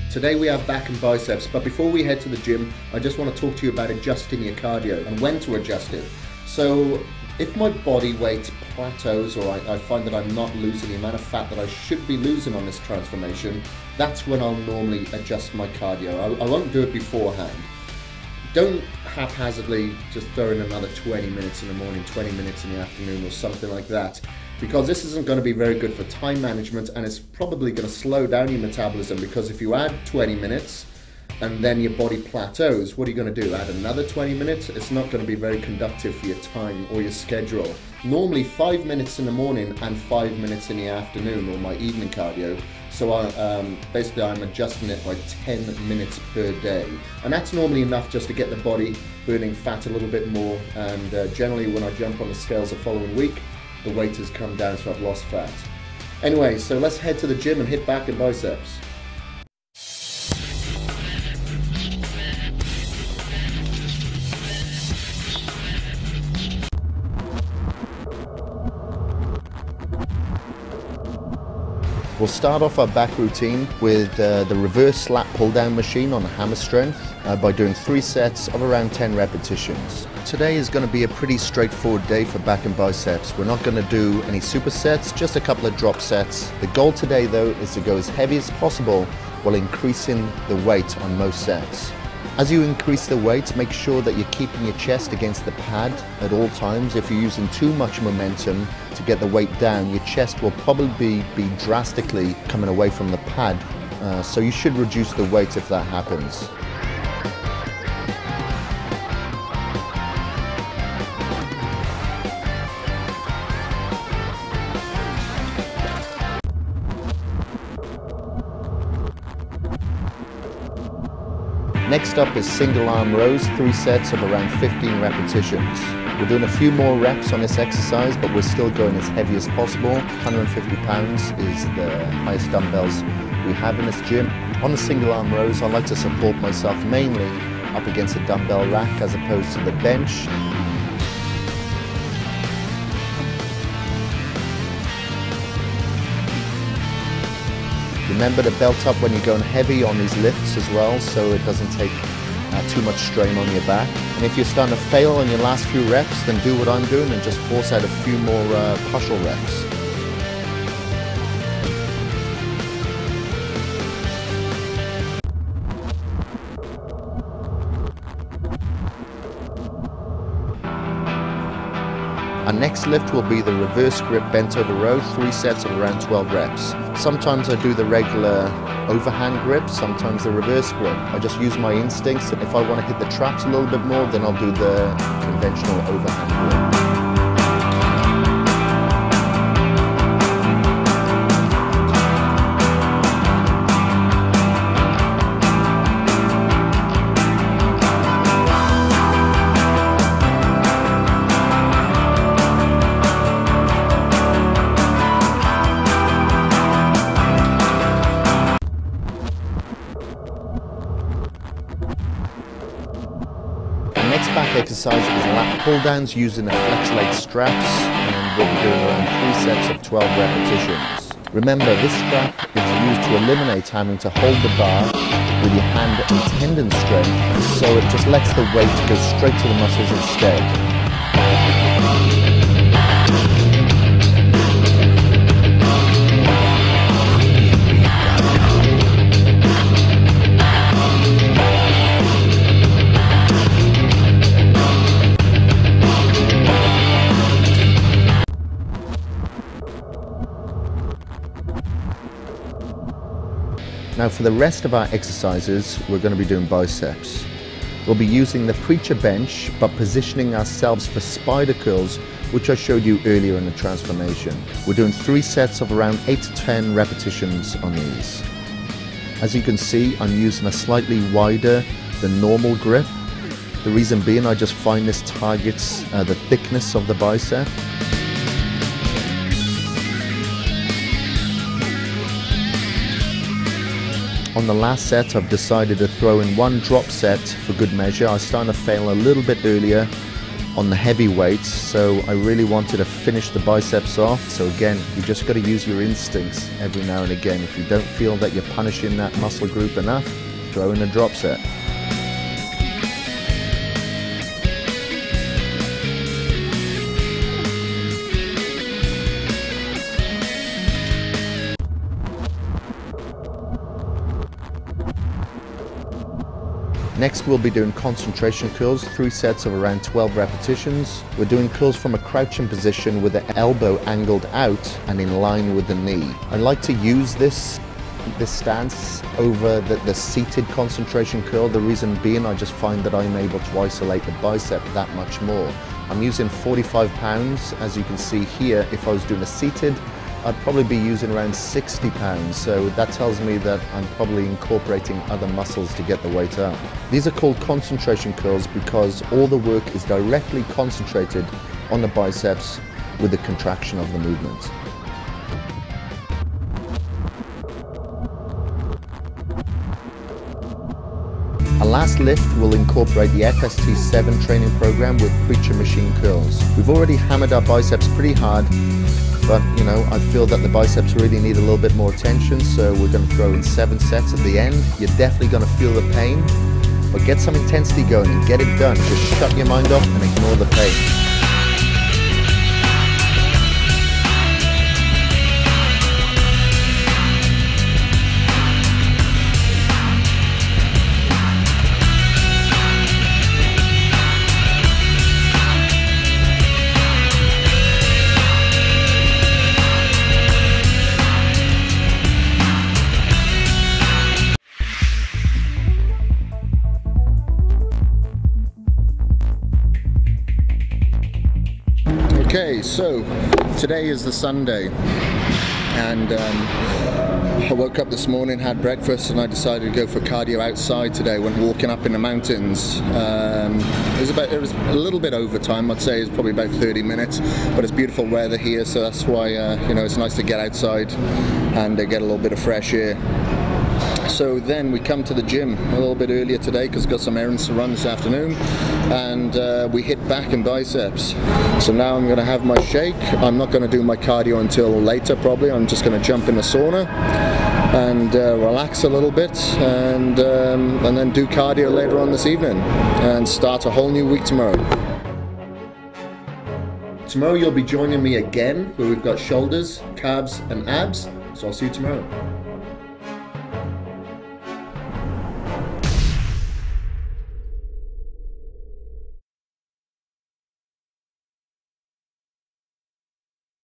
Today we have back and biceps, but before we head to the gym, I just want to talk to you about adjusting your cardio and when to adjust it. So if my body weight plateaus or I find that I'm not losing the amount of fat that I should be losing on this transformation, that's when I'll normally adjust my cardio. I won't do it beforehand. Don't haphazardly just throw in another 20 minutes in the morning, 20 minutes in the afternoon or something like that, because this isn't going to be very good for time management, and it's probably going to slow down your metabolism, because if you add 20 minutes and then your body plateaus, what are you going to do? Add another 20 minutes? It's not going to be very conductive for your time or your schedule. Normally 5 minutes in the morning and 5 minutes in the afternoon, or my evening cardio. So basically I'm adjusting it by 10 minutes per day. And that's normally enough just to get the body burning fat a little bit more. And generally when I jump on the scales the following week, the weight has come down, so I've lost fat. Anyway, so let's head to the gym and hit back and biceps. We'll start off our back routine with the reverse lat pull down machine on hammer strength by doing 3 sets of around 10 repetitions. Today is going to be a pretty straightforward day for back and biceps. We're not going to do any supersets, just a couple of drop sets. The goal today though is to go as heavy as possible while increasing the weight on most sets. As you increase the weight, make sure that you're keeping your chest against the pad at all times. If you're using too much momentum to get the weight down, your chest will probably be drastically coming away from the pad. So you should reduce the weight if that happens. Next up is single arm rows, 3 sets of around 15 repetitions. We're doing a few more reps on this exercise, but we're still going as heavy as possible. 150 pounds is the highest dumbbells we have in this gym. On the single arm rows, I like to support myself mainly up against a dumbbell rack as opposed to the bench. Remember to belt up when you're going heavy on these lifts as well, so it doesn't take too much strain on your back. And if you're starting to fail on your last few reps, then do what I'm doing and just force out a few more partial reps. Our next lift will be the reverse grip bent over row, 3 sets of around 12 reps. Sometimes I do the regular overhand grip, sometimes the reverse grip. I just use my instincts. If I want to hit the traps a little bit more, then I'll do the conventional overhand grip. Next back exercise is lat pull downs using the flex leg straps, and we'll be doing around 3 sets of 12 repetitions. Remember, this strap is used to eliminate having to hold the bar with your hand and tendon strength, so it just lets the weight go straight to the muscles instead. Now for the rest of our exercises, we're going to be doing biceps. We'll be using the preacher bench, but positioning ourselves for spider curls, which I showed you earlier in the transformation. We're doing 3 sets of around 8 to 10 repetitions on these. As you can see, I'm using a slightly wider than normal grip. The reason being, I just find this targets the thickness of the bicep. On the last set, I've decided to throw in 1 drop set for good measure. I was starting to fail a little bit earlier on the heavy weights, so I really wanted to finish the biceps off. So again, you just got to use your instincts every now and again. If you don't feel that you're punishing that muscle group enough, throw in a drop set. Next, we'll be doing concentration curls, 3 sets of around 12 repetitions. We're doing curls from a crouching position with the elbow angled out and in line with the knee. I like to use this stance over the seated concentration curl. The reason being, I just find that I'm able to isolate the bicep that much more. I'm using 45 pounds, as you can see here. If I was doing a seated, I'd probably be using around 60 pounds, so that tells me that I'm probably incorporating other muscles to get the weight up. These are called concentration curls because all the work is directly concentrated on the biceps with the contraction of the movement. Our last lift will incorporate the FST7 training program with preacher machine curls. We've already hammered our biceps pretty hard, but you know, I feel that the biceps really need a little bit more attention, so we're going to throw in 7 sets at the end. You're definitely going to feel the pain, but get some intensity going and get it done. Just shut your mind off and ignore the pain. Okay, so today is the Sunday, and I woke up this morning, had breakfast, and I decided to go for cardio outside today when walking up in the mountains. It was a little bit over time. I'd say it's probably about 30 minutes, but it's beautiful weather here, so that's why you know, it's nice to get outside and get a little bit of fresh air. So then we come to the gym a little bit earlier today because I've got some errands to run this afternoon, and we hit back and biceps. So now I'm going to have my shake. I'm not going to do my cardio until later probably. I'm just going to jump in the sauna and relax a little bit, and then do cardio later on this evening and start a whole new week tomorrow. Tomorrow you'll be joining me again where we've got shoulders, calves and abs, so I'll see you tomorrow.